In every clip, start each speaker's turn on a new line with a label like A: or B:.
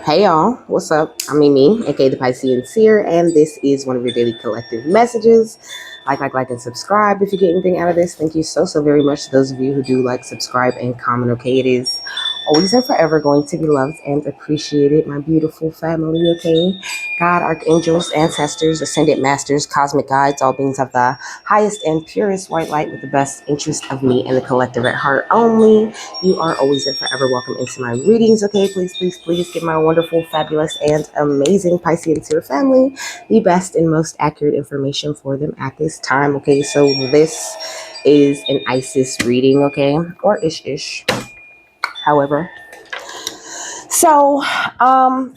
A: Hey y'all, what's up? I'm Mimi, aka the Piscean Seer, and this is one of your daily collective messages. Like, and subscribe if you get anything out of this. Thank you so very much to those of you who do like, subscribe, and comment. Okay, it is always and forever going to be loved and appreciated, my beautiful family. Okay, God, archangels, ancestors, ascended masters, cosmic guides, all beings of the highest and purest white light with the best interest of me and the collective at heart only. You are always and forever welcome into my readings. Okay, please give my wonderful, fabulous, and amazing Piscean Seer family the best and most accurate information for them at this time. Okay, so this is an Isis reading, okay, or ish. However, so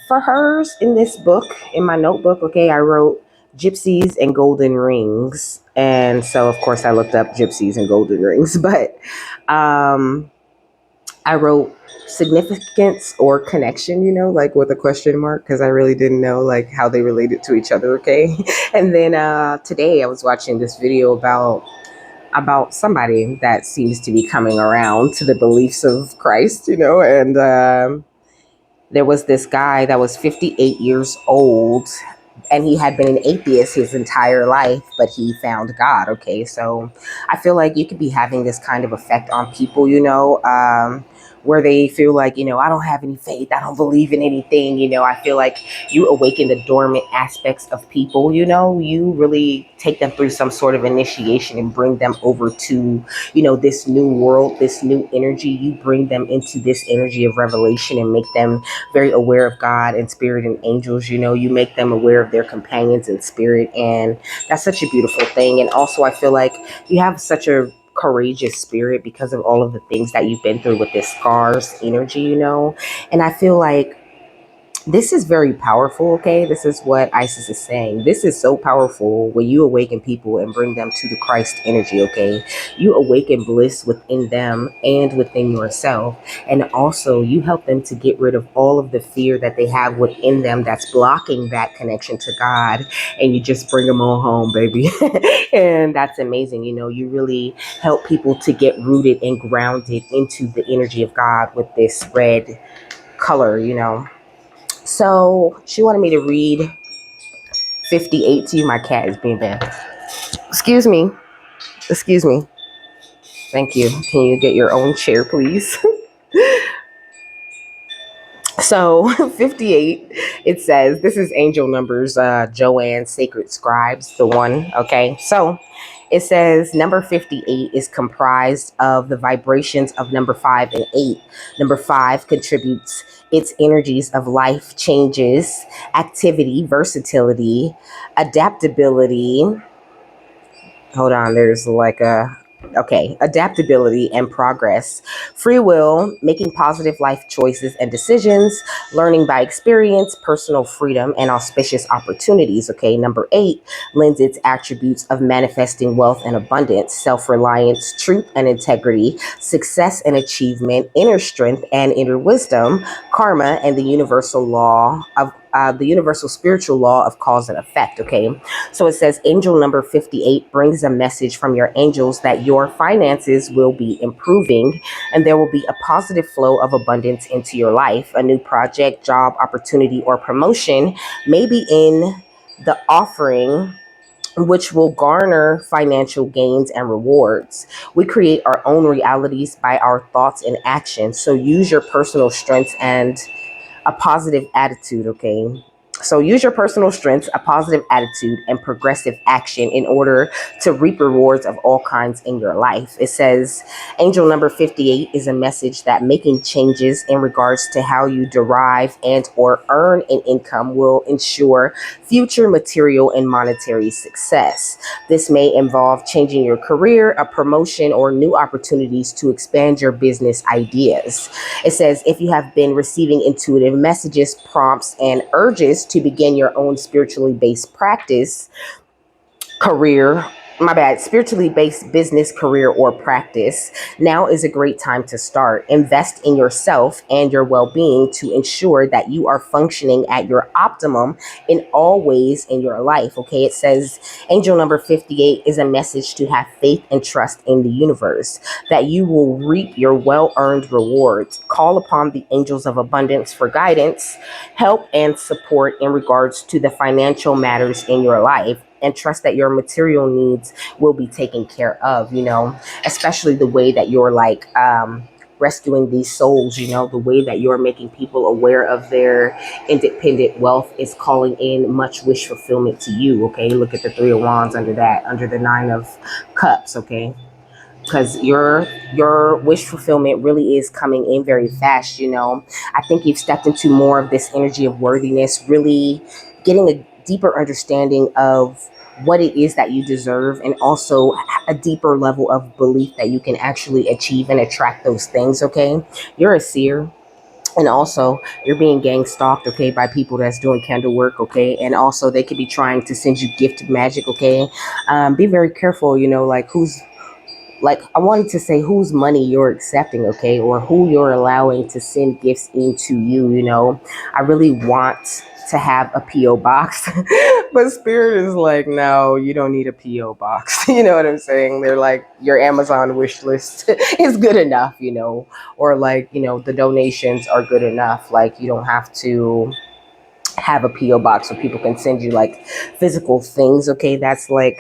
A: for hers in this book, in my notebook, okay, I wrote gypsies and golden rings, and so of course I looked up gypsies and golden rings, but I wrote significance or connection, like with a question mark, because I really didn't know like how they related to each other. Okay. And then today I was watching this video about somebody that seems to be coming around to the beliefs of Christ, and there was this guy that was 58 years old, and he had been an atheist his entire life, but he found God. Okay, so I feel like you could be having this kind of effect on people, where they feel like, I don't have any faith, I don't believe in anything. I feel like you awaken the dormant aspects of people. You really take them through some sort of initiation and bring them over to, this new world, this new energy. You bring them into this energy of revelation and make them very aware of God and spirit and angels. You make them aware of their companions in spirit, and that's such a beautiful thing. And also I feel like you have such a courageous spirit because of all of the things that you've been through with this scars energy, and I feel like this is very powerful. Okay, this is what Isis is saying. This is so powerful when you awaken people and bring them to the Christ energy. Okay, you awaken bliss within them and within yourself, and also you help them to get rid of all of the fear that they have within them that's blocking that connection to God, and you just bring them all home, baby. And that's amazing. You really help people to get rooted and grounded into the energy of God with this red color. So she wanted me to read 58 to you. My cat is being bad. Excuse me. Excuse me. Thank you. Can you get your own chair, please? So 58, it says, this is angel numbers, Joanne, Sacred Scribes, the one. Okay. So it says number 58 is comprised of the vibrations of number 5 and 8. Number 5 contributes its energies of life changes, activity, versatility, adaptability. Hold on, there's like adaptability and progress, free will, making positive life choices and decisions, learning by experience, personal freedom, and auspicious opportunities. Okay, number 8 lends its attributes of manifesting wealth and abundance, self-reliance, truth and integrity, success and achievement, inner strength and inner wisdom, karma, and the universal law of the universal spiritual law of cause and effect. Okay, so it says angel number 58 brings a message from your angels that your finances will be improving and there will be a positive flow of abundance into your life. A new project, job, opportunity, or promotion may be in the offering, which will garner financial gains and rewards. We create our own realities by our thoughts and actions. So use your personal strengths and a positive attitude. Okay, so use your personal strengths, a positive attitude, and progressive action in order to reap rewards of all kinds in your life. It says angel number 58 is a message that making changes in regards to how you derive and or earn an income will ensure future material and monetary success. This may involve changing your career, a promotion, or new opportunities to expand your business ideas. It says if you have been receiving intuitive messages, prompts, and urges to begin your own spiritually based practice, career, my bad, spiritually based business, career, or practice, now is a great time to start. Invest in yourself and your well being to ensure that you are functioning at your optimum in all ways in your life. Okay, it says angel number 58 is a message to have faith and trust in the universe, that you will reap your well earned rewards. Call upon the angels of abundance for guidance, help, and support in regards to the financial matters in your life, and trust that your material needs will be taken care of, especially the way that you're like rescuing these souls, the way that you're making people aware of their independent wealth is calling in much wish fulfillment to you. Okay, look at the Three of Wands under that, under the Nine of Cups. Okay, because your wish fulfillment really is coming in very fast. I think you've stepped into more of this energy of worthiness, really getting a deeper understanding of what it is that you deserve, and also a deeper level of belief that you can actually achieve and attract those things. Okay, you're a seer, and also you're being gang stalked, okay, by people that's doing candle work. Okay, and also they could be trying to send you gift magic. Okay, be very careful, like who's, like, I wanted to say whose money you're accepting, okay, or who you're allowing to send gifts into you. I really want to have a PO box, but Spirit is like, no, you don't need a PO box. You know what I'm saying? They're like, your Amazon wish list is good enough, or like, the donations are good enough. Like, you don't have to have a PO box where people can send you like physical things. Okay, that's like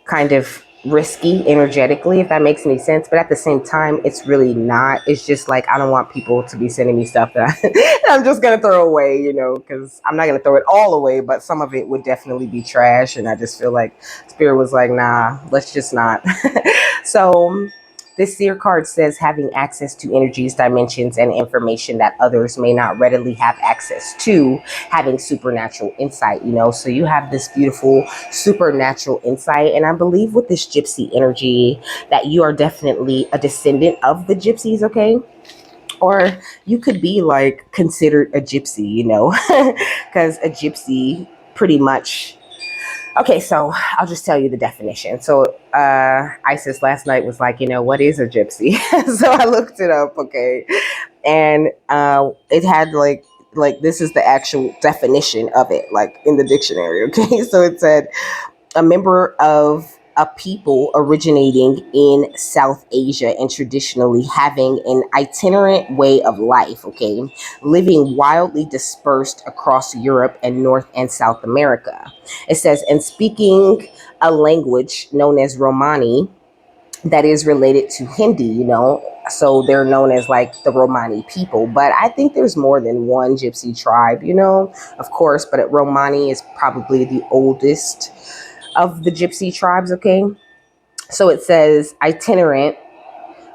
A: kind of risky energetically, if that makes any sense. But at the same time, it's really not. It's just like, I don't want people to be sending me stuff that I'm just gonna throw away, because I'm not gonna throw it all away, but some of it would definitely be trash. And I just feel like Spirit was like, nah, let's just not. So this seer card says having access to energies, dimensions, and information that others may not readily have access to, having supernatural insight, So you have this beautiful supernatural insight. And I believe with this gypsy energy that you are definitely a descendant of the gypsies, okay? Or you could be like considered a gypsy, because a gypsy pretty much. Okay, so I'll just tell you the definition. So Isis last night was like, what is a gypsy? So I looked it up, okay, and it had like this is the actual definition of it, like in the dictionary. Okay, so it said a member of a people originating in South Asia and traditionally having an itinerant way of life, okay, living wildly dispersed across Europe and North and South America. It says, and speaking a language known as Romani that is related to Hindi, so they're known as like the Romani people. But I think there's more than one gypsy tribe, of course, but Romani is probably the oldest of the gypsy tribes. Okay, so it says itinerant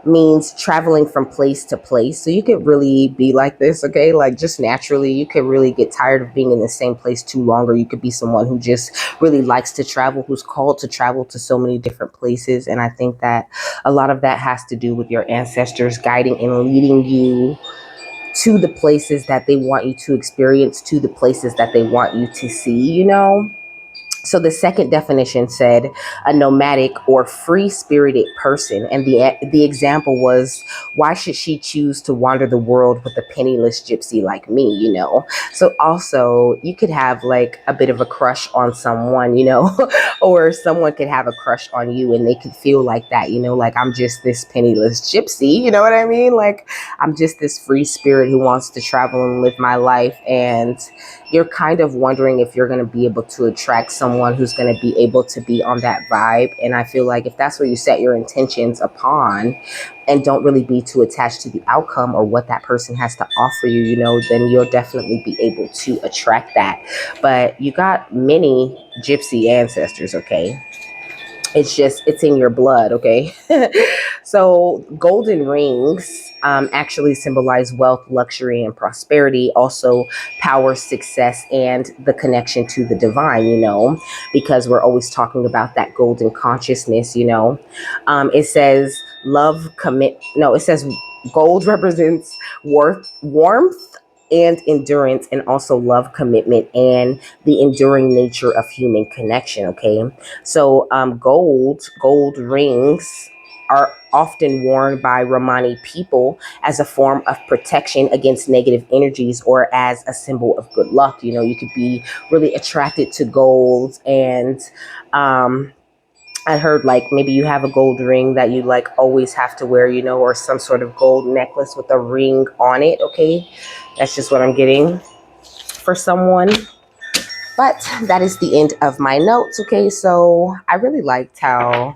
A: means traveling from place to place. So you could really be like this, okay, like just naturally you could really get tired of being in the same place too long, or you could be someone who just really likes to travel, who's called to travel to so many different places. And I think that a lot of that has to do with your ancestors guiding and leading you to the places that they want you to experience, to the places that they want you to see, So the second definition said a nomadic or free-spirited person, and the example was, why should she choose to wander the world with a penniless gypsy like me? So also you could have like a bit of a crush on someone, or someone could have a crush on you, and they could feel like that, like I'm just this penniless gypsy, you know what I mean? Like I'm just this free spirit who wants to travel and live my life, and you're kind of wondering if you're going to be able to attract someone who's going to be able to be on that vibe. And I feel like if that's what you set your intentions upon and don't really be too attached to the outcome or what that person has to offer you, then you'll definitely be able to attract that. But you got many gypsy ancestors, okay? It's in your blood, okay? So golden rings actually symbolize wealth, luxury, and prosperity, also power, success, and the connection to the divine, because we're always talking about that golden consciousness. It says love, commit, no, it says gold represents warmth, and endurance, and also love, commitment, and the enduring nature of human connection. Okay, so gold rings are often worn by Romani people as a form of protection against negative energies or as a symbol of good luck. You know, you could be really attracted to gold. And I heard like maybe you have a gold ring that you like always have to wear, you know, or some sort of gold necklace with a ring on it. Okay, that's just what I'm getting for someone. But that is the end of my notes. Okay, so I really liked how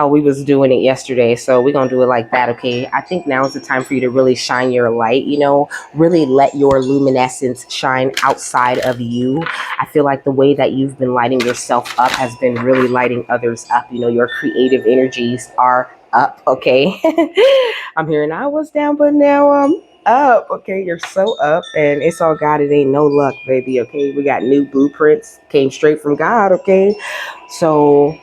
A: we was doing it yesterday, so we're gonna do it like that. Okay, I think now is the time for you to really shine your light, you know, really let your luminescence shine outside of you. I feel like the way that you've been lighting yourself up has been really lighting others up. You know, your creative energies are up. Okay. I'm hearing I was down, but now I'm up. Okay, you're so up, and it's all God. It ain't no luck, baby. Okay, we got new blueprints, came straight from God. Okay, so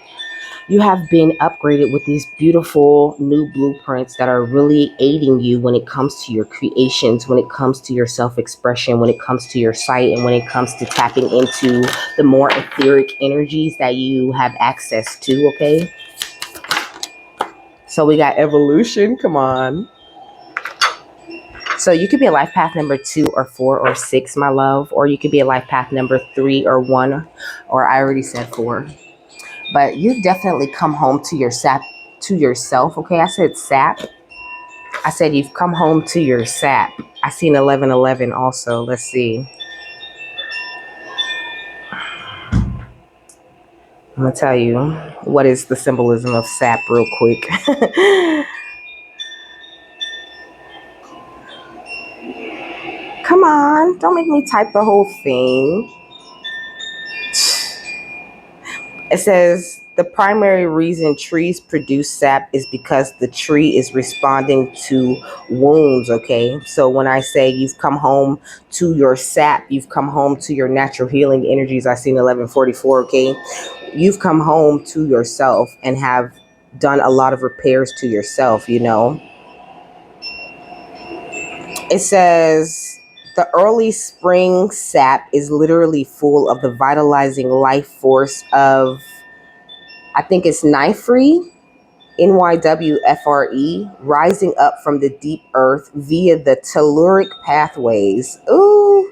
A: you have been upgraded with these beautiful new blueprints that are really aiding you when it comes to your creations, when it comes to your self-expression, when it comes to your sight, and when it comes to tapping into the more etheric energies that you have access to. Okay, so we got evolution. Come on. So you could be a life path number 2 or 4 or 6, my love, or you could be a life path number 3 or 1, or I already said 4. But you've definitely come home to your sap, to yourself. Okay, I said sap. I said you've come home to your sap. I seen 1111 also. Let's see. I'm gonna tell you what is the symbolism of sap real quick. Come on, don't make me type the whole thing. It says the primary reason trees produce sap is because the tree is responding to wounds. Okay, so when I say you've come home to your sap, you've come home to your natural healing energies. I seen 1144. Okay, you've come home to yourself and have done a lot of repairs to yourself. You know, it says the early spring sap is literally full of the vitalizing life force of, I think it's Nyfree, NYWFRE, rising up from the deep earth via the telluric pathways. Ooh,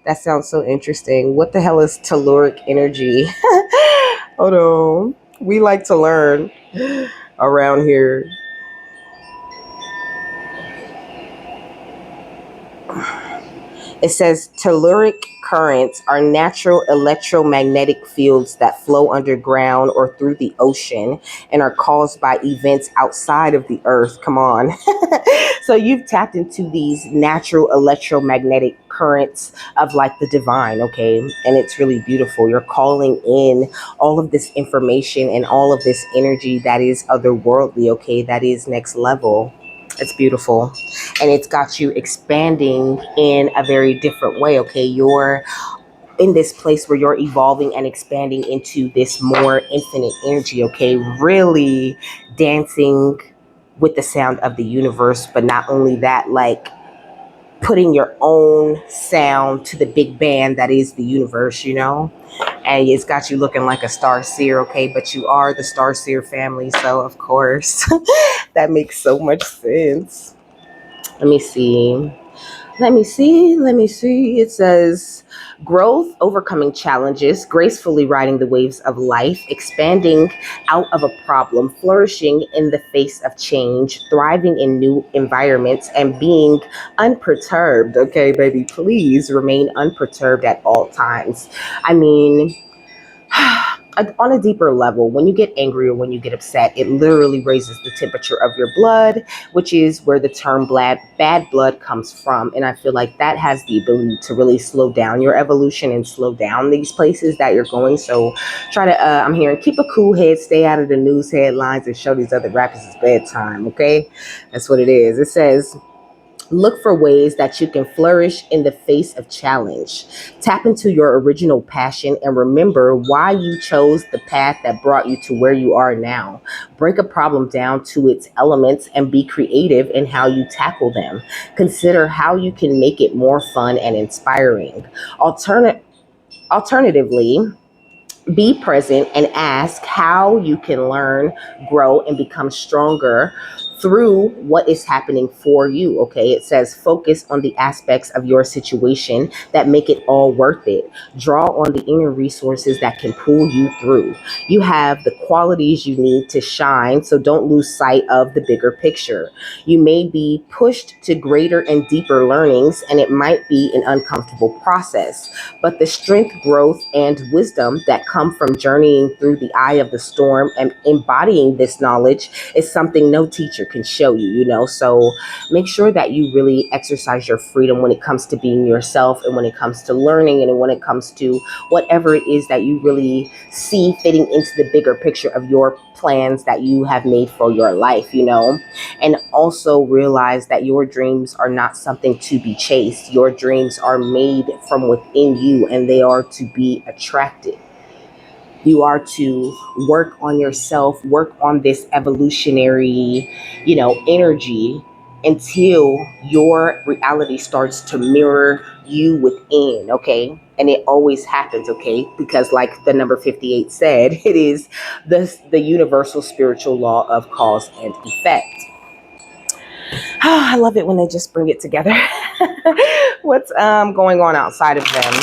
A: that sounds so interesting. What the hell is telluric energy? Hold on. We like to learn around here. It says telluric currents are natural electromagnetic fields that flow underground or through the ocean and are caused by events outside of the earth. Come on. So you've tapped into these natural electromagnetic currents of like the divine. Okay, and it's really beautiful. You're calling in all of this information and all of this energy that is otherworldly. Okay, that is next level. It's beautiful, and it's got you expanding in a very different way. Okay, you're in this place where you're evolving and expanding into this more infinite energy. Okay, really dancing with the sound of the universe. But not only that, like putting your own sound to the big band that is the universe, you know. And it's got you looking like a star seer. Okay, but you are the star seer family, so of course that makes so much sense. Let me see. Let me see. It says growth, overcoming challenges, gracefully riding the waves of life, expanding out of a problem, flourishing in the face of change, thriving in new environments, and being unperturbed. Okay, baby, please remain unperturbed at all times. I mean, on a deeper level, when you get angry or when you get upset, it literally raises the temperature of your blood, which is where the term bad blood comes from. And I feel like that has the ability to really slow down your evolution and slow down these places that you're going. So try to, I'm hearing, keep a cool head, stay out of the news headlines, and show these other rappers it's bedtime. Okay, that's what it is. It says Look for ways that you can flourish in the face of challenge. Tap into your original passion and remember why you chose the path that brought you to where you are now. Break a problem down to its elements and be creative in how you tackle them. Consider how you can make it more fun and inspiring. Alternatively, be present and ask how you can learn, grow, and become stronger through what is happening for you. Okay, it says focus on the aspects of your situation that make it all worth it. Draw on the inner resources that can pull you through. You have the qualities you need to shine, so don't lose sight of the bigger picture. You may be pushed to greater and deeper learnings, and it might be an uncomfortable process, but the strength, growth, and wisdom that come from journeying through the eye of the storm and embodying this knowledge is something no teacher can show you, you know. So make sure that you really exercise your freedom when it comes to being yourself and when it comes to learning and when it comes to whatever it is that you really see fitting into the bigger picture of your plans that you have made for your life, you know. And also realize that your dreams are not something to be chased. Your dreams are made from within you and they are to be attracted. You are to work on yourself, work on this evolutionary, you know, energy until your reality starts to mirror you within, okay? And it always happens, okay? Because like the number 58 said, it is the universal spiritual law of cause and effect. Oh, I love it when they just bring it together. What's going on outside of them?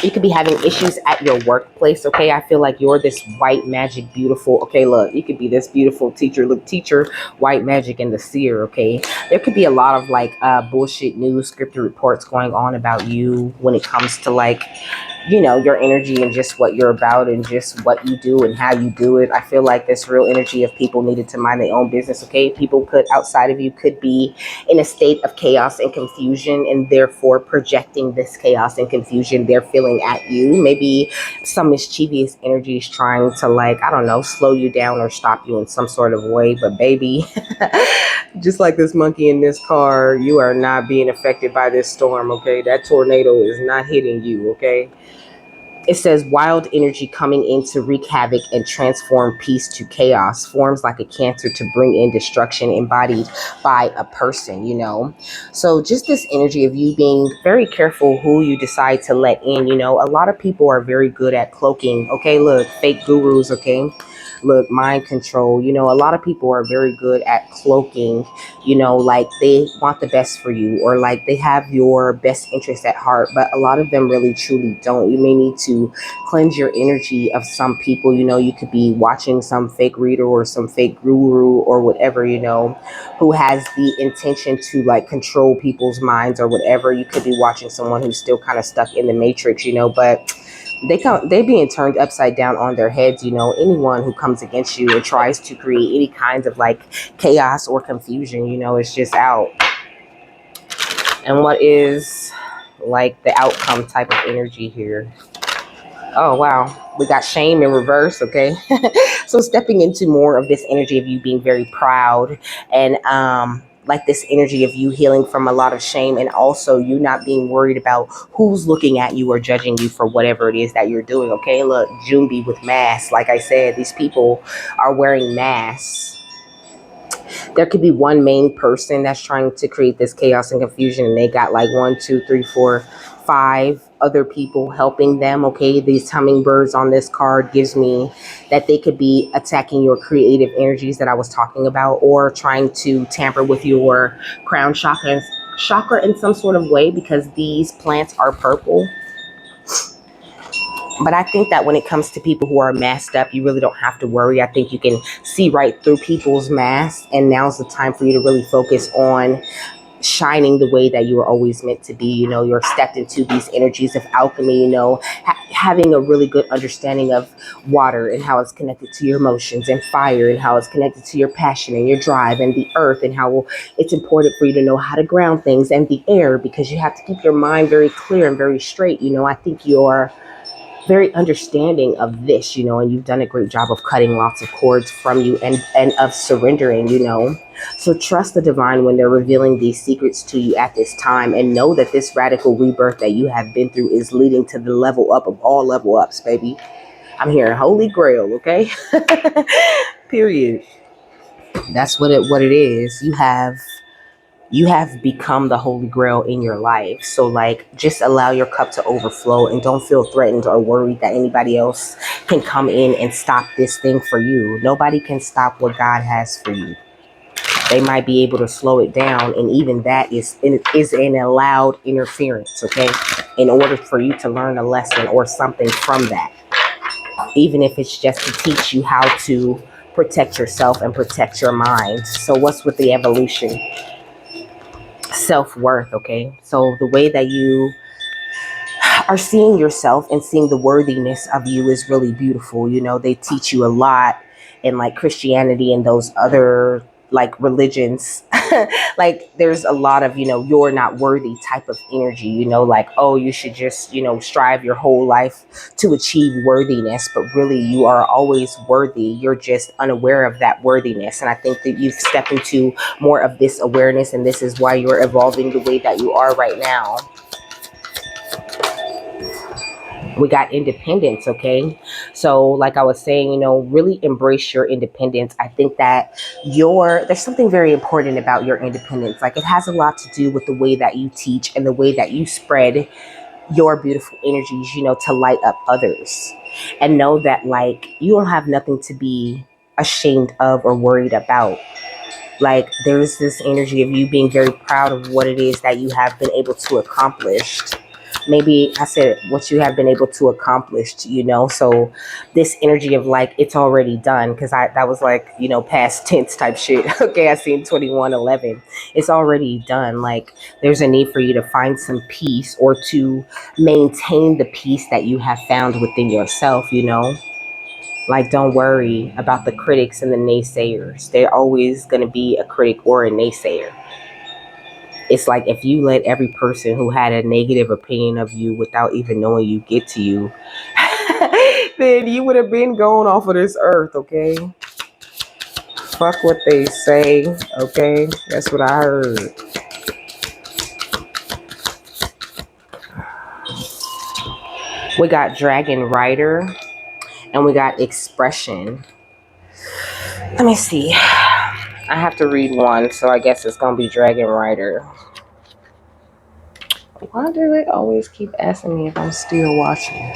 A: You could be having issues at your workplace, okay? I feel like you're this white magic, beautiful. Okay, look, you could be this beautiful teacher. Look, teacher, white magic, and the seer, okay? There could be a lot of like bullshit news, scripted reports going on about you when it comes to like, you know, your energy and just what you're about and just what you do and how you do it. I feel like this real energy of people needed to mind their own business, okay? People could outside of you could be in a state of chaos and confusion and therefore projecting this chaos and confusion they're feeling at you. Maybe some mischievous energy is trying to like, I don't know, slow you down or stop you in some sort of way. But baby, just like this monkey in this car, you are not being affected by this storm, okay? That tornado is not hitting you, okay? It says wild energy coming in to wreak havoc and transform peace to chaos, forms like a cancer to bring in destruction embodied by a person, you know. So just this energy of you being very careful who you decide to let in, you know. A lot of people are very good at cloaking. Okay, look, fake gurus, okay? Look, mind control. You know, a lot of people are very good at cloaking, you know, like they want the best for you or like they have your best interest at heart, but a lot of them really truly don't. You may need to cleanse your energy of some people. You know, you could be watching some fake reader or some fake guru or whatever, you know, who has the intention to like control people's minds or whatever. You could be watching someone who's still kind of stuck in the matrix, you know, but they being turned upside down on their heads. You know, anyone who comes against you or tries to create any kinds of like chaos or confusion, you know, it's just out. And what is like the outcome type of energy here? Oh wow, we got shame in reverse. Okay. So stepping into more of this energy of you being very proud and like this energy of you healing from a lot of shame and also you not being worried about who's looking at you or judging you for whatever it is that you're doing. Okay, look, Junbi with masks. Like I said, these people are wearing masks. There could be one main person that's trying to create this chaos and confusion and they got like 1, 2, 3, 4, 5 other people helping them. Okay, these hummingbirds on this card gives me that they could be attacking your creative energies that I was talking about or trying to tamper with your crown chakra in some sort of way because these plants are purple. But I think that when it comes to people who are masked up, you really don't have to worry. I think you can see right through people's masks. And now's the time for you to really focus on shining the way that you were always meant to be. You know, you're stepped into these energies of alchemy, you know, having a really good understanding of water and how it's connected to your emotions and fire and how it's connected to your passion and your drive and the earth and how it's important for you to know how to ground things and the air because you have to keep your mind very clear and very straight. You know, I think you're very understanding of this, and you've done a great job of cutting lots of cords from you and of surrendering, So trust the divine when they're revealing these secrets to you at this time, and know that this radical rebirth that you have been through is leading to the level up of all level ups, baby. I'm hearing holy grail, okay? Period. That's what it is. You have become the holy grail in your life. So like, just allow your cup to overflow and don't feel threatened or worried that anybody else can come in and stop this thing for you. Nobody can stop what God has for you. They might be able to slow it down, and even that is an allowed interference, okay? In order for you to learn a lesson or something from that, even if it's just to teach you how to protect yourself and protect your mind. So what's with the evolution? Self-worth, okay? So the way that you are seeing yourself and seeing the worthiness of you is really beautiful. They teach you a lot in like Christianity and those other like religions. Like there's a lot of, you're not worthy type of energy, like, oh, you should just, strive your whole life to achieve worthiness. But really, you are always worthy. You're just unaware of that worthiness. And I think that you've stepped into more of this awareness, and this is why you're evolving the way that you are right now. We got independence, okay? So like I was saying, really embrace your independence. I think that there's something very important about your independence. Like, it has a lot to do with the way that you teach and the way that you spread your beautiful energies, to light up others. And know that like, you don't have nothing to be ashamed of or worried about. Like, there's this energy of you being very proud of what it is that you have been able to accomplish. Maybe I said what you have been able to accomplish, so this energy of like, it's already done, because that was like, past tense type shit. Okay, I seen 21:11. It's already done. Like, there's a need for you to find some peace, or to maintain the peace that you have found within yourself. Like, don't worry about the critics and the naysayers. They're always going to be a critic or a naysayer. It's like, if you let every person who had a negative opinion of you without even knowing you get to you, then you would have been gone off of this earth, okay? Fuck what they say, okay? That's what I heard. We got Dragon Rider, and we got Expression. Let me see. I have to read one, so I guess it's going to be Dragon Rider. Why do they always keep asking me if I'm still watching?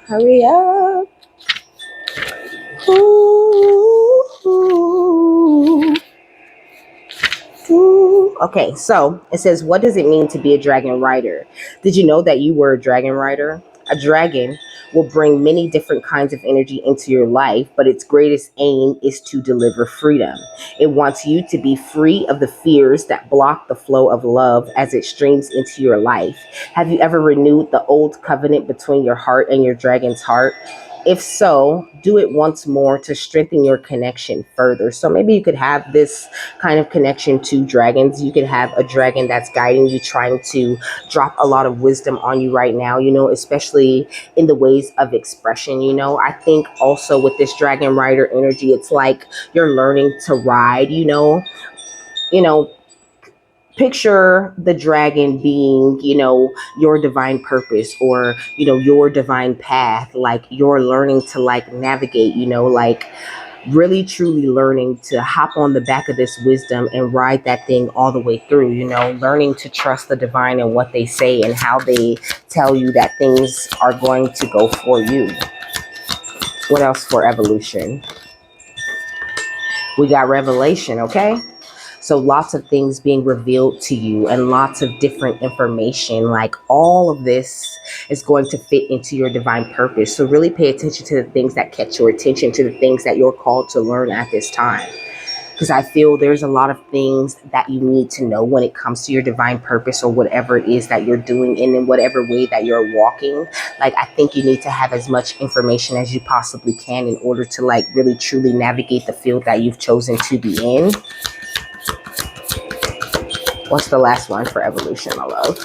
A: Hurry up. Ooh, ooh, ooh. Okay, so it says, what does it mean to be a dragon rider? Did you know that you were a dragon rider? A dragon will bring many different kinds of energy into your life, but its greatest aim is to deliver freedom. It wants you to be free of the fears that block the flow of love as it streams into your life. Have you ever renewed the old covenant between your heart and your dragon's heart? If so, do it once more to strengthen your connection further. So maybe you could have this kind of connection to dragons. You could have a dragon that's guiding you, trying to drop a lot of wisdom on you right now, especially in the ways of expression. I think also with this dragon rider energy, it's like you're learning to ride, you know, picture the dragon being, your divine purpose, or, your divine path. Like, you're learning to like navigate, like really truly learning to hop on the back of this wisdom and ride that thing all the way through, learning to trust the divine and what they say and how they tell you that things are going to go for you. What else for evolution? We got revelation, okay? So lots of things being revealed to you and lots of different information. Like, all of this is going to fit into your divine purpose. So really pay attention to the things that catch your attention, to the things that you're called to learn at this time. Because I feel there's a lot of things that you need to know when it comes to your divine purpose, or whatever it is that you're doing, and in whatever way that you're walking. Like, I think you need to have as much information as you possibly can in order to like really truly navigate the field that you've chosen to be in. What's the last one for evolution, my love?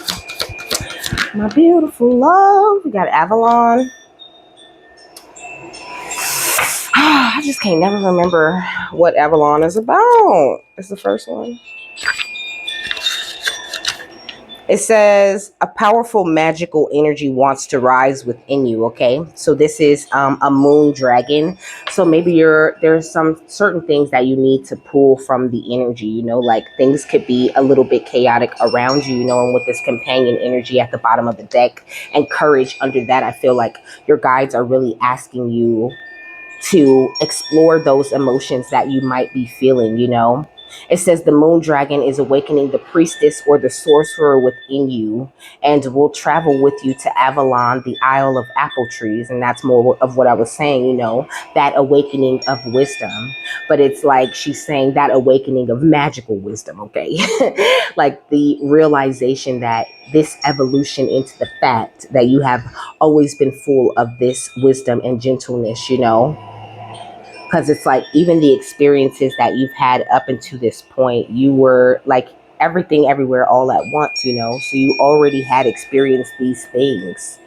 A: My beautiful love. We got Avalon. I just can't never remember what Avalon is about. It's the first one. It says a powerful magical energy wants to rise within you. Okay, so this is a moon dragon. So maybe there's some certain things that you need to pull from the energy. You know, like things could be a little bit chaotic around you. You know, and with this companion energy at the bottom of the deck and courage under that, I feel like your guides are really asking you to explore those emotions that you might be feeling, you know. It says the moon dragon is awakening the priestess or the sorcerer within you and will travel with you to Avalon, the Isle of Apple Trees. And that's more of what I was saying, you know, that awakening of wisdom. But it's like she's saying that awakening of magical wisdom, okay? Like the realization that this evolution into the fact that you have always been full of this wisdom and gentleness, you know, because it's like even the experiences that you've had up until this point, you were like everything everywhere all at once, you know, so you already had experienced these things.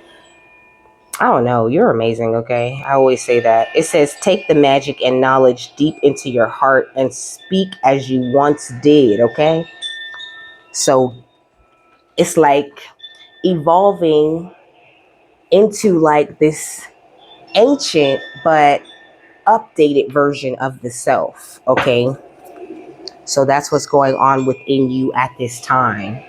A: I don't know, you're amazing. Okay, I always say that. It says take the magic and knowledge deep into your heart and speak as you once did. Okay, so it's like evolving into like this ancient but updated version of the self. Okay, so that's what's going on within you at this time.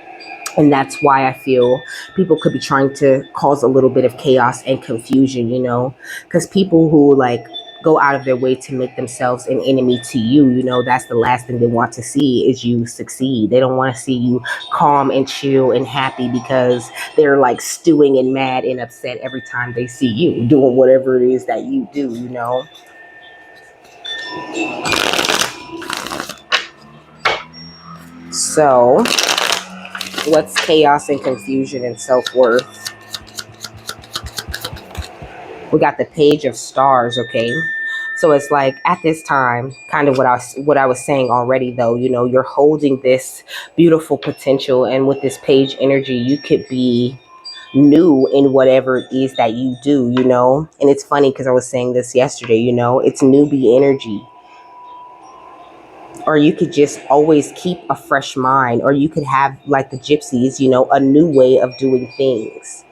A: And that's why I feel people could be trying to cause a little bit of chaos and confusion, you know, because people who like go out of their way to make themselves an enemy to you, you know, that's the last thing they want to see is you succeed. They don't want to see you calm and chill and happy because they're like stewing and mad and upset every time they see you doing whatever it is that you do, you know. So what's chaos and confusion and self-worth? We got the page of stars. Okay, so it's like at this time, kind of what I was saying already, though, you know, you're holding this beautiful potential, and with this page energy you could be new in whatever it is that you do, you know. And it's funny because I was saying this yesterday, you know, it's newbie energy. Or you could just always keep a fresh mind, or you could have like the gypsies, you know, a new way of doing things.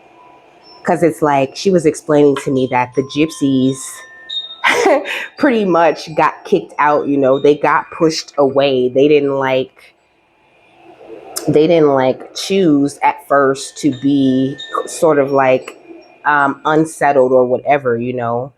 A: Because it's like she was explaining to me that the gypsies pretty much got kicked out, you know, they got pushed away. They didn't like choose at first to be sort of like unsettled or whatever, you know.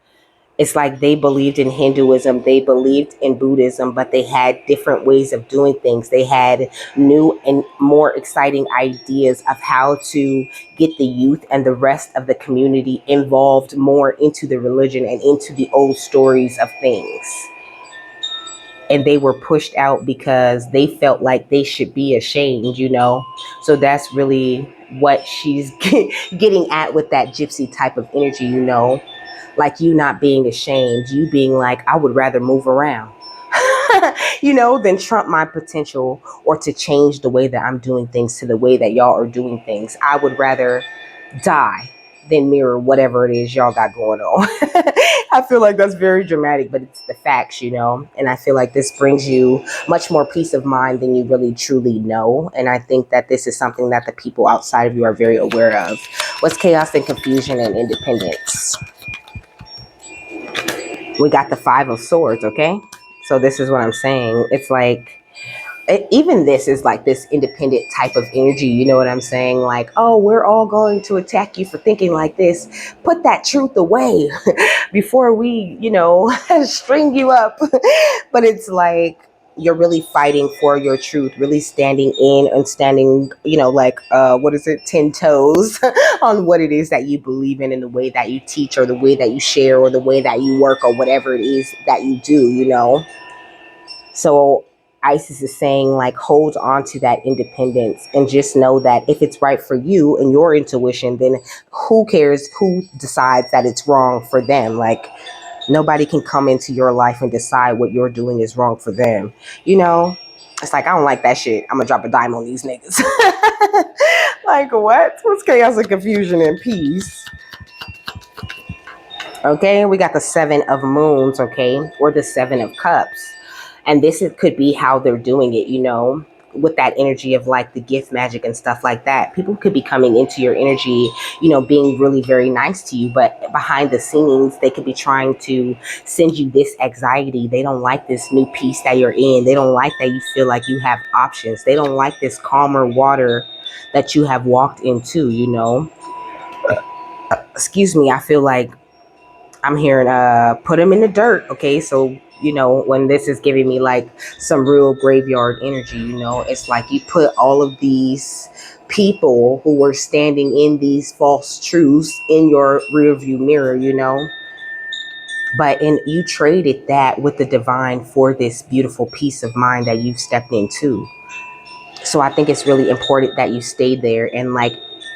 A: It's like they believed in Hinduism, they believed in Buddhism, but they had different ways of doing things. They had new and more exciting ideas of how to get the youth and the rest of the community involved more into the religion and into the old stories of things. And they were pushed out because they felt like they should be ashamed, you know. So that's really what she's getting at with that gypsy type of energy, you know, like you not being ashamed, you being like, I would rather move around, you know, than trump my potential or to change the way that I'm doing things to the way that y'all are doing things. I would rather die than mirror whatever it is y'all got going on. I feel like that's very dramatic, but it's the facts, you know. And I feel like this brings you much more peace of mind than you really truly know. And I think that this is something that the people outside of you are very aware of. What's chaos and confusion and independence? We got the Five of Swords. Okay, so this is what I'm saying. It's like even this is like this independent type of energy, you know what I'm saying? Like, oh, we're all going to attack you for thinking like this. Put that truth away before we, you know, string you up. But it's like you're really fighting for your truth, really standing in and standing, you know, like what is it, 10 toes on what it is that you believe in and the way that you teach or the way that you share or the way that you work or whatever it is that you do, you know. So Isis is saying, like, hold on to that independence and just know that if it's right for you and your intuition, then who cares who decides that it's wrong for them? Like, nobody can come into your life and decide what you're doing is wrong for them, you know? It's like, I don't like that shit. I'm gonna drop a dime on these niggas. Like, what? What's chaos and confusion and peace? Okay, we got the Seven of Moons, okay, or the Seven of Cups. And could be how they're doing it, with that energy of like the gift magic and stuff like that. People could be coming into your energy, being really very nice to you, but behind the scenes, they could be trying to send you this anxiety. They don't like this new peace that you're in. They don't like that you feel like you have options. They don't like this calmer water that you have walked into. Excuse me, I feel like I'm hearing put them in the dirt. Okay, so when this is giving me like some real graveyard energy, it's like you put all of these people who were standing in these false truths in your rear view mirror, but you traded that with the divine for this beautiful peace of mind that you've stepped into. So I think it's really important that you stay there and like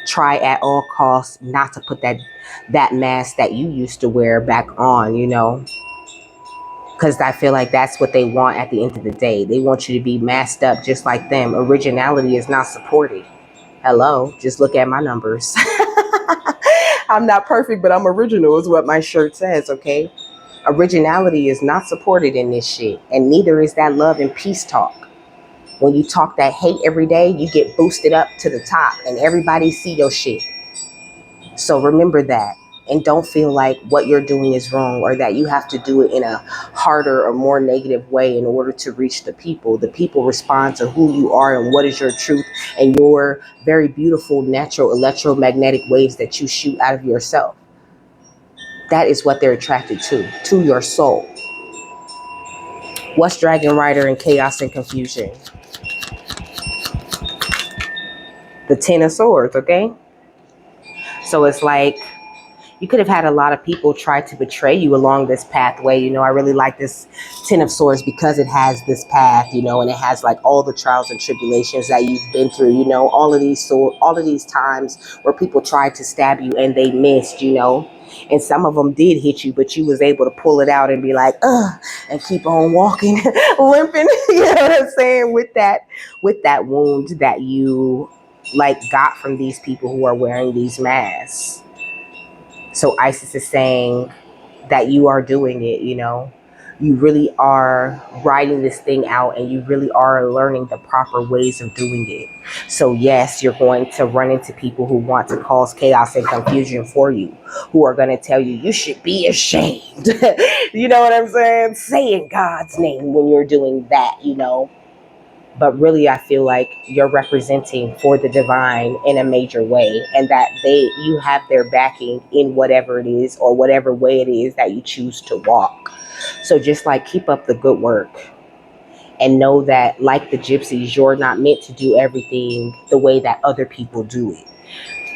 A: try at all costs not to put that mask that you used to wear back on, because I feel like that's what they want at the end of the day. They want you to be masked up just like them. Originality is not supported. Hello, just look at my numbers. I'm not perfect, but I'm original is what my shirt says, okay? Originality is not supported in this shit, and neither is that love and peace talk. When you talk that hate every day, you get boosted up to the top and everybody see your shit. So remember that. And don't feel like what you're doing is wrong or that you have to do it in a harder or more negative way in order to reach the people. The people respond to who you are and what is your truth and your very beautiful natural electromagnetic waves that you shoot out of yourself. That is what they're attracted to your soul. What's Dragon Rider in Chaos and Confusion? The Ten of Swords, okay? So it's like you could have had a lot of people try to betray you along this pathway. I really like this Ten of Swords because it has this path, and it has like all the trials and tribulations that you've been through, all of these times where people tried to stab you and they missed, and some of them did hit you, but you was able to pull it out and be like, and keep on walking, limping, you know what I'm saying, with that wound that you like got from these people who are wearing these masks. So Isis is saying that you are doing it, you really are writing this thing out and you really are learning the proper ways of doing it. So yes, you're going to run into people who want to cause chaos and confusion for you, who are going to tell you should be ashamed. You know what I'm saying? Saying God's name when you're doing that, But really, I feel like you're representing for the divine in a major way, and that you have their backing in whatever it is or whatever way it is that you choose to walk. So just like keep up the good work and know that, like the gypsies, you're not meant to do everything the way that other people do it.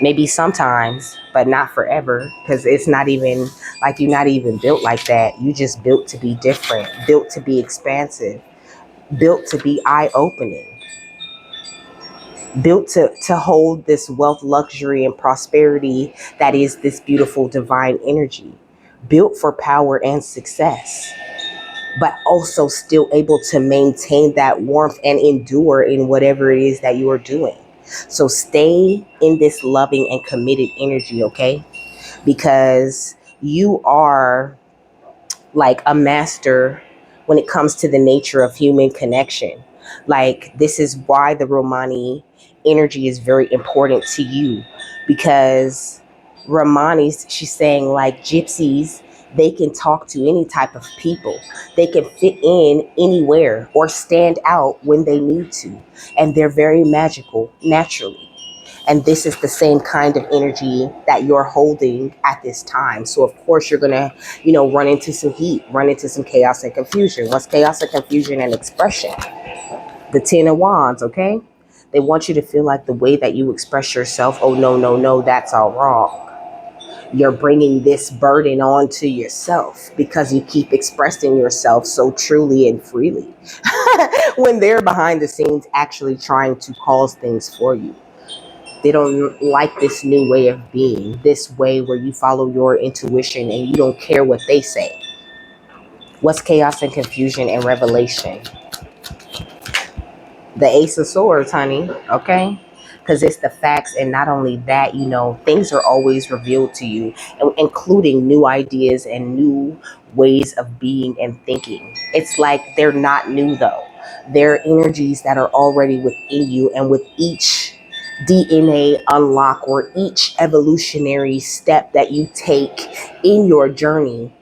A: Maybe sometimes, but not forever, because it's not even like you're not even built like that. You just built to be different, built to be expansive, built to be eye-opening, built to hold this wealth, luxury, and prosperity that is this beautiful divine energy, built for power and success, but also still able to maintain that warmth and endure in whatever it is that you are doing. So stay in this loving and committed energy, okay? Because you are like a master when it comes to the nature of human connection. Like, this is why the Romani energy is very important to you, because Romani's, she's saying like gypsies, they can talk to any type of people. They can fit in anywhere or stand out when they need to. And they're very magical naturally. And this is the same kind of energy that you're holding at this time. So of course you're gonna, run into some heat, run into some chaos and confusion. What's chaos and confusion and expression? The Ten of Wands, okay? They want you to feel like the way that you express yourself, oh no, no, no, that's all wrong. You're bringing this burden onto yourself because you keep expressing yourself so truly and freely when they're behind the scenes actually trying to cause things for you. They don't like this new way of being, this way where you follow your intuition and you don't care what they say. What's chaos and confusion and revelation? The Ace of Swords, honey. Okay. Because it's the facts. And not only that, things are always revealed to you, including new ideas and new ways of being and thinking. It's like they're not new, though. They're energies that are already within you. And with each DNA unlock or each evolutionary step that you take in your journey,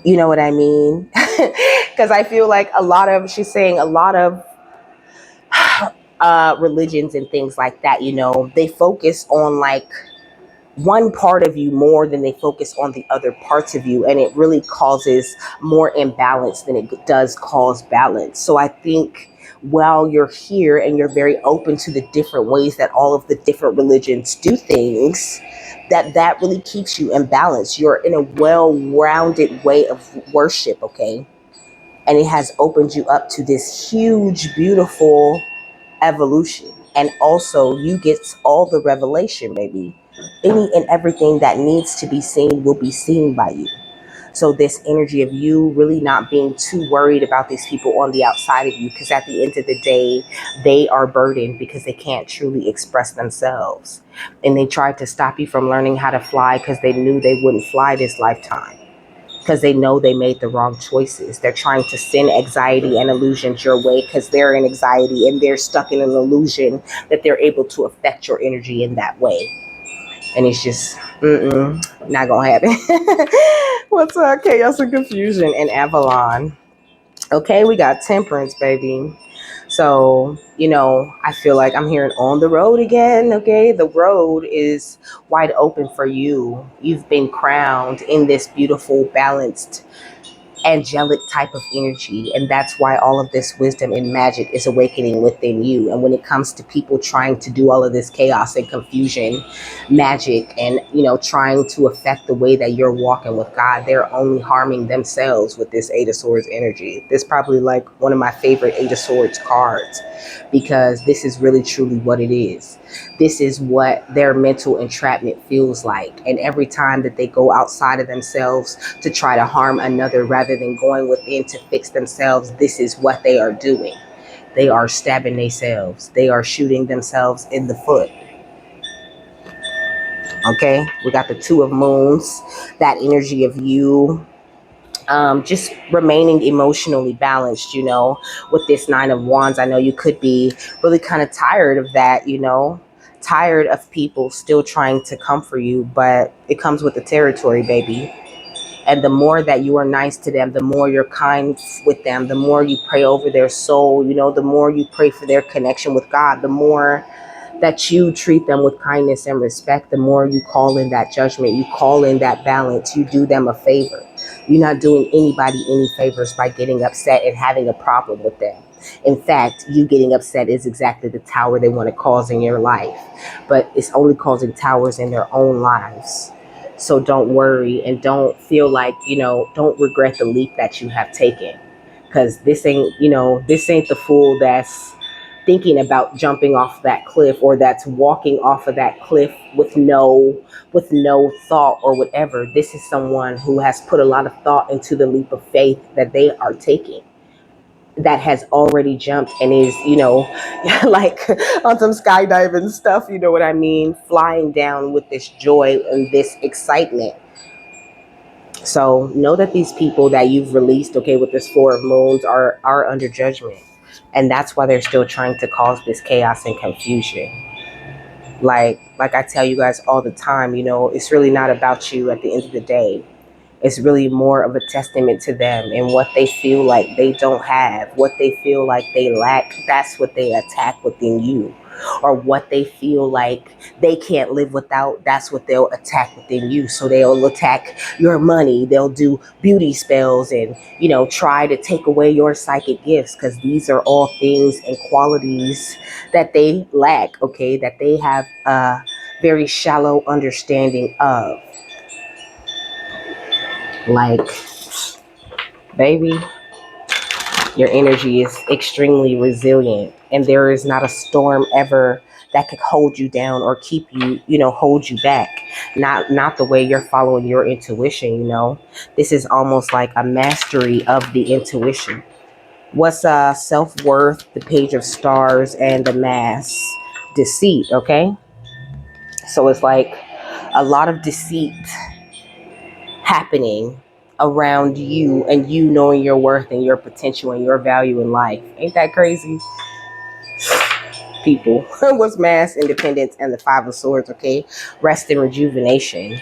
A: you know what I mean? Because I feel like she's saying a lot of religions and things like that, they focus on like one part of you more than they focus on the other parts of you. And it really causes more imbalance than it does cause balance. So I think while you're here and you're very open to the different ways that all of the different religions do things, that really keeps you in balance. You're in a well-rounded way of worship, okay? And it has opened you up to this huge, beautiful evolution. And also you get all the revelation, baby. Any and everything that needs to be seen will be seen by you. So this energy of you really not being too worried about these people on the outside of you, because at the end of the day, they are burdened because they can't truly express themselves. And they tried to stop you from learning how to fly because they knew they wouldn't fly this lifetime, because they know they made the wrong choices. They're trying to send anxiety and illusions your way because they're in anxiety and they're stuck in an illusion that they're able to affect your energy in that way. And it's just, not gonna happen. What's chaos and confusion and Avalon? Okay, we got temperance, baby. So, I feel like I'm hearing on the road again. Okay, the road is wide open for you. You've been crowned in this beautiful, balanced, angelic type of energy, and that's why all of this wisdom and magic is awakening within you. And when it comes to people trying to do all of this chaos and confusion magic and trying to affect the way that you're walking with God, they're only harming themselves with this Eight of Swords energy. This is probably like one of my favorite Eight of Swords cards, because this is really truly what it is. This is what their mental entrapment feels like. And every time that they go outside of themselves to try to harm another rather than going within to fix themselves, this is what they are doing. They are stabbing themselves. They are shooting themselves in the foot. Okay, we got the Two of Moons, that energy of you just remaining emotionally balanced, with this Nine of Wands. I know you could be really kind of tired of that, tired of people still trying to comfort you, but it comes with the territory, baby. And the more that you are nice to them, the more you're kind with them, the more you pray over their soul, the more you pray for their connection with God, the more that you treat them with kindness and respect, the more you call in that judgment, you call in that balance, you do them a favor. You're not doing anybody any favors by getting upset and having a problem with them. In fact, you getting upset is exactly the tower they want to cause in your life, but it's only causing towers in their own lives. So don't worry and don't feel like, don't regret the leap that you have taken, because this ain't the fool that's thinking about jumping off that cliff, or that's walking off of that cliff with no thought or whatever. This is someone who has put a lot of thought into the leap of faith that they are taking, that has already jumped and is, like on some skydiving stuff, you know what I mean, flying down with this joy and this excitement. So know that these people that you've released, okay, with this Four of Moons are under judgment. And that's why they're still trying to cause this chaos and confusion. Like I tell you guys all the time, it's really not about you at the end of the day. It's really more of a testament to them and what they feel like they don't have, what they feel like they lack. That's what they attack within you. Or what they feel like they can't live without, that's what they'll attack within you. So they'll attack your money. They'll do beauty spells and, try to take away your psychic gifts, because these are all things and qualities that they lack, okay, that they have a very shallow understanding of. Like, baby, your energy is extremely resilient, and there is not a storm ever that could hold you down or keep you, hold you back. Not the way you're following your intuition. This is almost like a mastery of the intuition. What's self-worth, the page of stars, and the mass? Deceit, okay? So it's like a lot of deceit happening around you, and you knowing your worth and your potential and your value in life. Ain't that crazy? People. What's mass, independence, and the five of swords, okay? Rest and rejuvenation.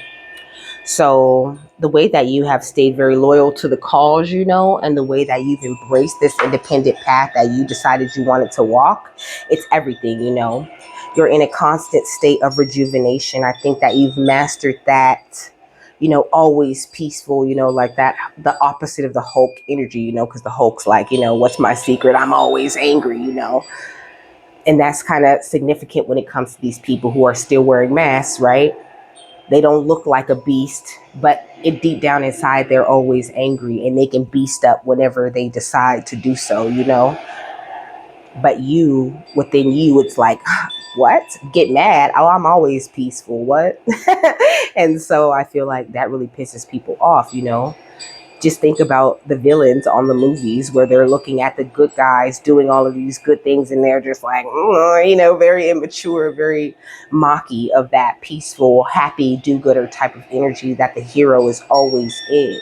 A: So the way that you have stayed very loyal to the cause, and the way that you've embraced this independent path that you decided you wanted to walk, it's everything. You're in a constant state of rejuvenation. I think that you've mastered that, always peaceful, like that, the opposite of the Hulk energy, because the Hulk's like, what's my secret? I'm always angry. And that's kind of significant when it comes to these people who are still wearing masks, right? They don't look like a beast, but deep down inside, they're always angry, and they can beast up whenever they decide to do so. But within you, it's like, what? Get mad? Oh, I'm always peaceful. What? And so I feel like that really pisses people off. Just think about the villains on the movies where they're looking at the good guys doing all of these good things, and they're just like, very immature, very mocky of that peaceful, happy, do-gooder type of energy that the hero is always in.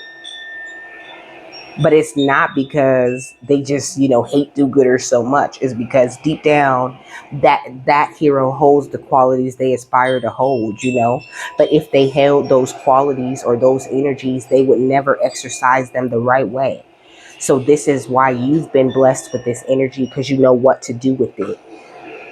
A: But it's not because they just, hate do-gooders so much. It's because deep down, that hero holds the qualities they aspire to hold. But if they held those qualities or those energies, they would never exercise them the right way. So this is why you've been blessed with this energy, because you know what to do with it.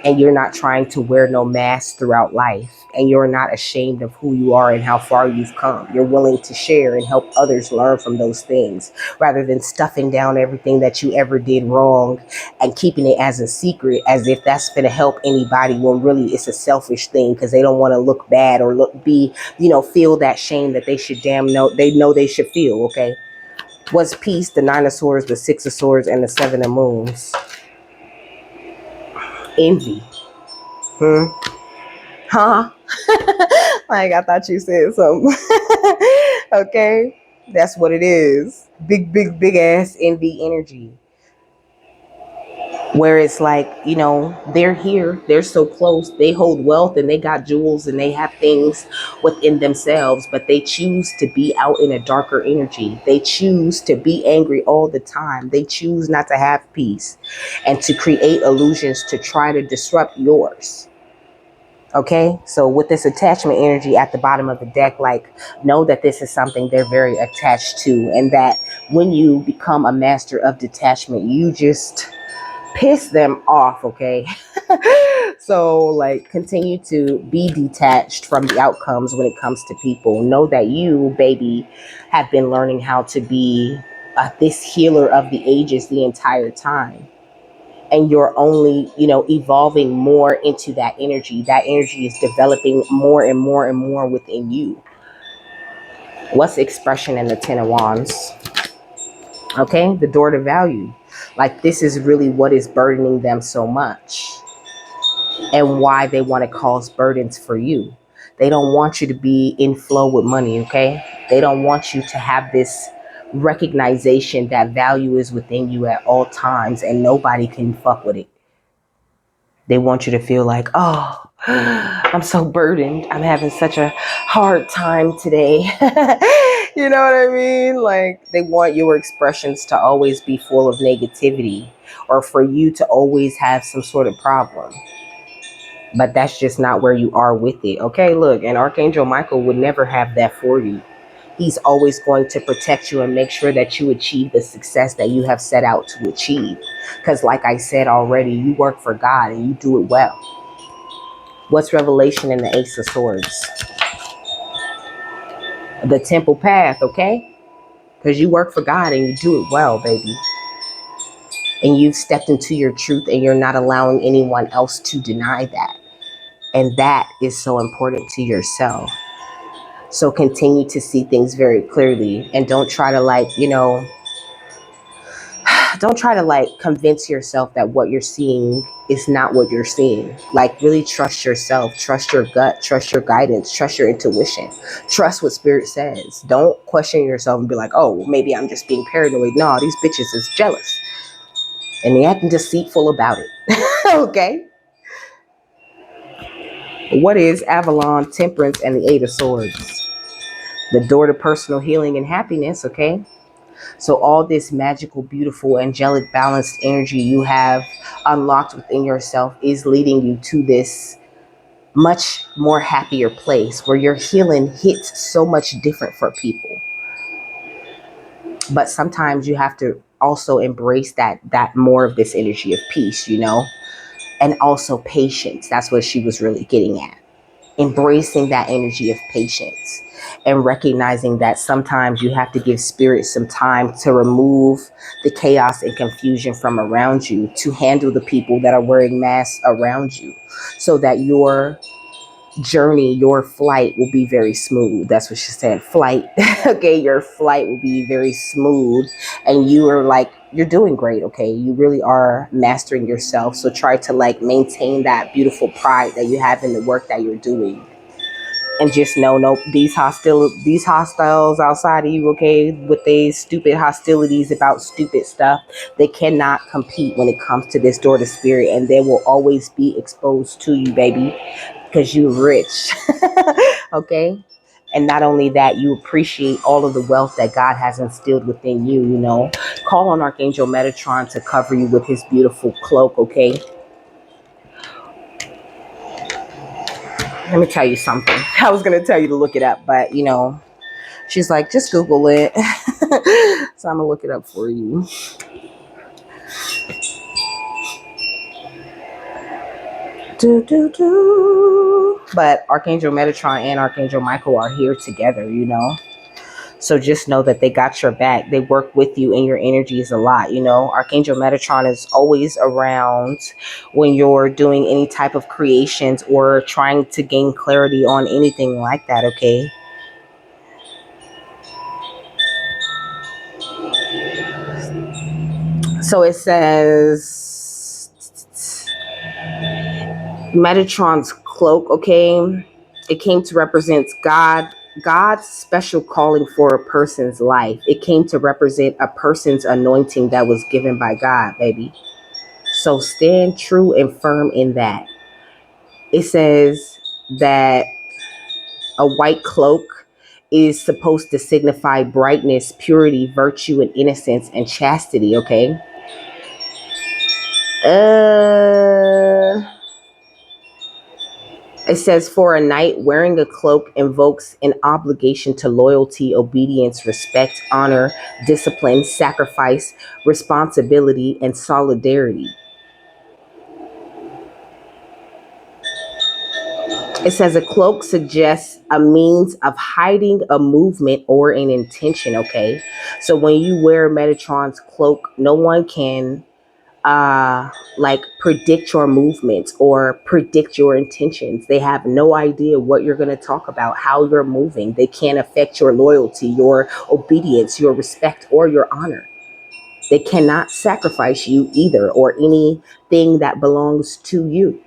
A: And you're not trying to wear no mask throughout life. And you're not ashamed of who you are and how far you've come. You're willing to share and help others learn from those things, rather than stuffing down everything that you ever did wrong and keeping it as a secret, as if that's going to help anybody, when really it's a selfish thing, because they don't want to look bad or feel that shame that they should know they should feel, okay? What's peace, the nine of swords, the six of swords, and the seven of moons? Envy. Huh? Like, I thought you said something. Okay, that's what it is. Big, big, big ass envy energy. Where it's like, they're here, they're so close, they hold wealth and they got jewels and they have things within themselves, but they choose to be out in a darker energy. They choose to be angry all the time. They choose not to have peace and to create illusions to try to disrupt yours. Okay, so with this attachment energy at the bottom of the deck, like, know that this is something they're very attached to, and that when you become a master of detachment, you just piss them off, okay? So, like, continue to be detached from the outcomes when it comes to people. Know that you, baby, have been learning how to be this healer of the ages the entire time. And you're only, evolving more into that energy. That energy is developing more and more and more within you. What's expression in the Ten of Wands? Okay, the door to value. Like, this is really what is burdening them so much, and why they want to cause burdens for you. They don't want you to be in flow with money, okay? They don't want you to have this recognition that value is within you at all times and nobody can fuck with it. They want you to feel like, oh, I'm so burdened. I'm having such a hard time today. You know what I mean? Like, they want your expressions to always be full of negativity, or for you to always have some sort of problem. But that's just not where you are with it. Okay, look, and Archangel Micheal would never have that for you. He's always going to protect you and make sure that you achieve the success that you have set out to achieve. Because like I said already, you work for God and you do it well. What's revelation in the Ace of Swords? The temple path, okay? Because you work for God and you do it well, baby. And you've stepped into your truth and you're not allowing anyone else to deny that. And that is so important to yourself. So continue to see things very clearly, and don't try to convince yourself that what you're seeing is not what you're seeing. Like, really trust yourself, trust your gut, trust your guidance, trust your intuition, trust what spirit says. Don't question yourself and be like, oh, maybe I'm just being paranoid. No, these bitches is jealous. and they acting deceitful about it. Okay. What is Avalon, Temperance, and the Eight of Swords? The door to personal healing and happiness. Okay. So all this magical, beautiful, angelic, balanced energy you have unlocked within yourself is leading you to this much more happier place where your healing hits so much different for people. But sometimes you have to also embrace that more of this energy of peace, and also patience. That's what she was really getting at. Embracing that energy of patience and recognizing that sometimes you have to give spirit some time to remove the chaos and confusion from around you, to handle the people that are wearing masks around you, so that your journey, your flight will be very smooth. That's what she said, flight. Okay, your flight will be very smooth, and you are like, you're doing great. Okay, you really are mastering yourself. So try to like maintain that beautiful pride that you have in the work that you're doing, and just know, no, these hostiles outside of you, okay, with these stupid hostilities about stupid stuff, they cannot compete when it comes to this door to spirit, and they will always be exposed to you, baby, because you're rich. Okay. And not only that, you appreciate all of the wealth that God has instilled within you. Call on Archangel Metatron to cover you with his beautiful cloak. Okay. Let me tell you something. I was going to tell you to look it up, but she's like, just Google it. So I'm going to look it up for you. Do, do, do. But Archangel Metatron and Archangel Michael are here together. So just know that they got your back. They work with you, and your energy is a lot. Archangel Metatron is always around when you're doing any type of creations or trying to gain clarity on anything like that. Okay. So it says Metatron's cloak, okay? It came to represent God's special calling for a person's life. It came to represent a person's anointing that was given by God, baby. So stand true and firm in that. It says that a white cloak is supposed to signify brightness, purity, virtue, and innocence and chastity, okay? It says, for a knight, wearing a cloak invokes an obligation to loyalty, obedience, respect, honor, discipline, sacrifice, responsibility, and solidarity. It says a cloak suggests a means of hiding a movement or an intention, okay? So when you wear Metatron's cloak, no one can like predict your movements or predict your intentions. They have no idea what you're going to talk about, how you're moving. They can't affect your loyalty, your obedience, your respect, or your honor. They cannot sacrifice you either, or anything that belongs to you.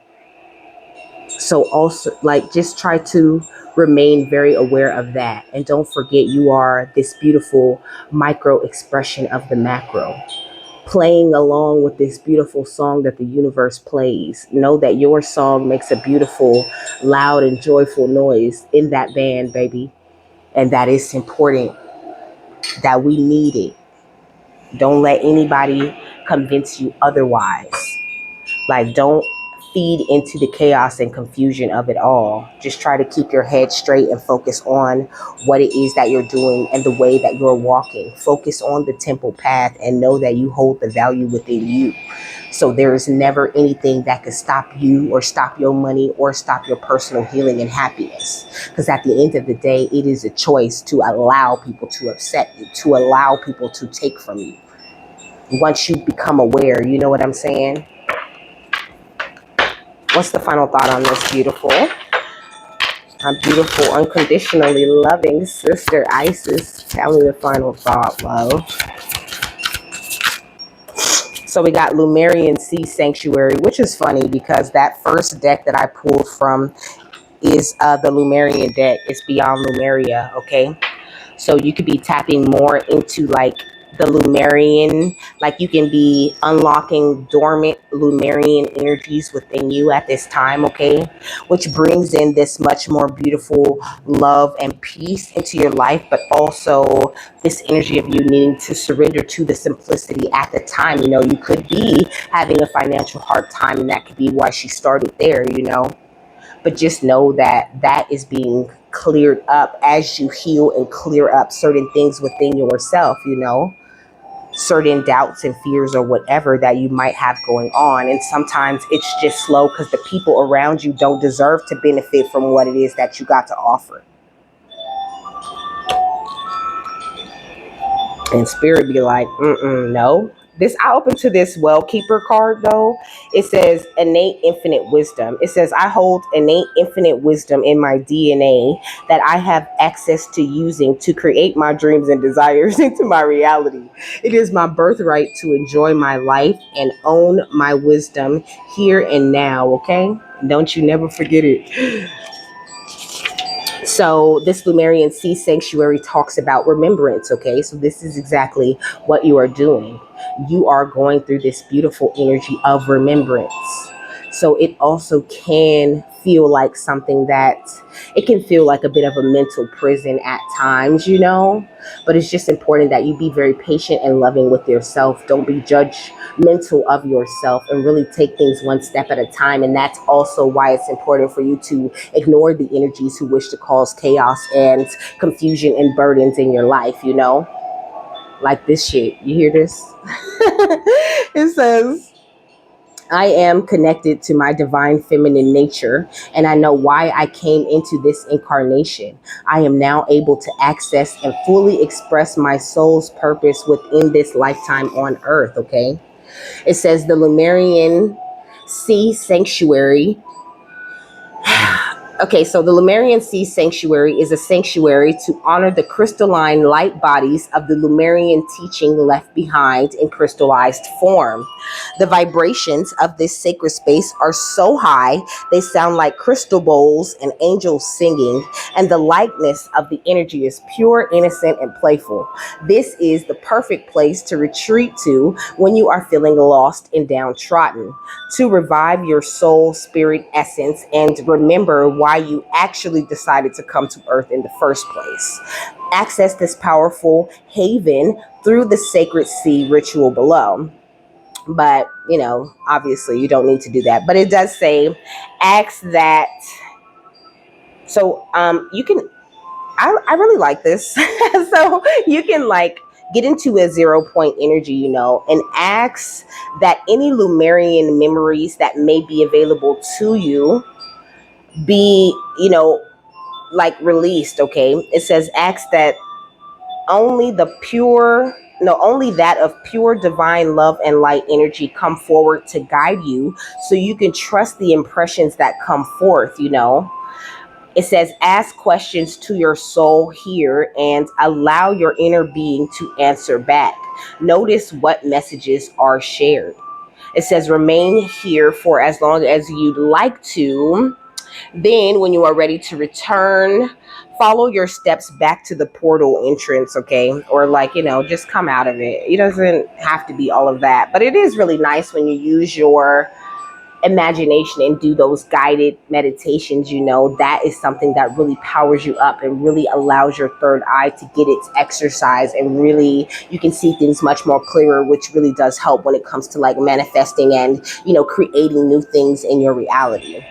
A: So also, like, just try to remain very aware of that, and don't forget you are this beautiful micro expression of the macro, playing along with this beautiful song that the universe plays. Know that your song makes a beautiful, loud, and joyful noise in that band, baby. And that it's important, that we need it. Don't let anybody convince you otherwise. Like, don't feed into the chaos and confusion of it all. Just try to keep your head straight and focus on what it is that you're doing and the way that you're walking. Focus on the temple path and know that you hold the value within you. So there is never anything that could stop you or stop your money or stop your personal healing and happiness. Because at the end of the day, it is a choice to allow people to upset you, to allow people to take from you. Once you become aware, you know what I'm saying? What's the final thought on this, beautiful? My beautiful, unconditionally loving sister, Isis. Tell me the final thought, love. So we got Lumerian Sea Sanctuary, which is funny because that first deck that I pulled from is the Lumerian deck. It's Beyond Lumeria, okay? So you could be tapping more into like the Lumerian, like you can be unlocking dormant Lumerian energies within you at this time, okay? Which brings in this much more beautiful love and peace into your life, but also this energy of you needing to surrender to the simplicity at the time. You know, you could be having a financial hard time, and that could be why she started there, you know? But just know that that is being cleared up as you heal and clear up certain things within yourself, you know, certain doubts and fears or whatever that you might have going on. And sometimes it's just slow because the people around you don't deserve to benefit from what it is that you got to offer. And spirit be like, no. This, I open to this well keeper card though. It says innate infinite wisdom. It says I hold innate infinite wisdom in my DNA that I have access to using to create my dreams and desires into my reality. It is my birthright to enjoy my life and own my wisdom here and now, okay? Don't you never forget it. So this Lumerian Sea Sanctuary talks about remembrance, okay? So this is exactly what you are doing. You are going through this beautiful energy of remembrance. So it also can feel like something that, it can feel like a bit of a mental prison at times, you know? But it's just important that you be very patient and loving with yourself. Don't be judgmental of yourself and really take things one step at a time. And that's also why it's important for you to ignore the energies who wish to cause chaos and confusion and burdens in your life, you know? Like this shit. You hear this? It says, I am connected to my divine feminine nature, and I know why I came into this incarnation. I am now able to access and fully express my soul's purpose within this lifetime on earth, okay? It says the Lumerian Sea Sanctuary. Okay, so the Lumerian Sea Sanctuary is a sanctuary to honor the crystalline light bodies of the Lumerian teaching left behind in crystallized form. The vibrations of this sacred space are so high, they sound like crystal bowls and angels singing, and the lightness of the energy is pure, innocent, and playful. This is the perfect place to retreat to when you are feeling lost and downtrodden, to revive your soul, spirit, essence, and remember why you actually decided to come to Earth in the first place. Access this powerful haven through the sacred sea ritual below. But, you know, obviously you don't need to do that. But it does say, ask that. So you can, I really like this. So you can like get into a 0 point energy, you know, and ask that any Lumerian memories that may be available to you be, you know, like released, okay? It says ask that only the pure, no, only that of pure divine love and light energy come forward to guide you so you can trust the impressions that come forth, you know? It says, ask questions to your soul here and allow your inner being to answer back. Notice what messages are shared. It says, remain here for as long as you'd like to. Then, when you are ready to return, follow your steps back to the portal entrance, okay? Or, like, you know, just come out of it. It doesn't have to be all of that. But it is really nice when you use your imagination and do those guided meditations. You know, that is something that really powers you up and really allows your third eye to get its exercise, and really you can see things much more clearer, which really does help when it comes to like manifesting and, you know, creating new things in your reality.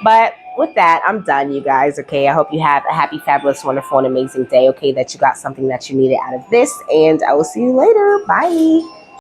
A: But with that, I'm done, you guys. Okay, I hope you have a happy, fabulous, wonderful, and amazing day. Okay, that you got something that you needed out of this, and I will see you later. Bye.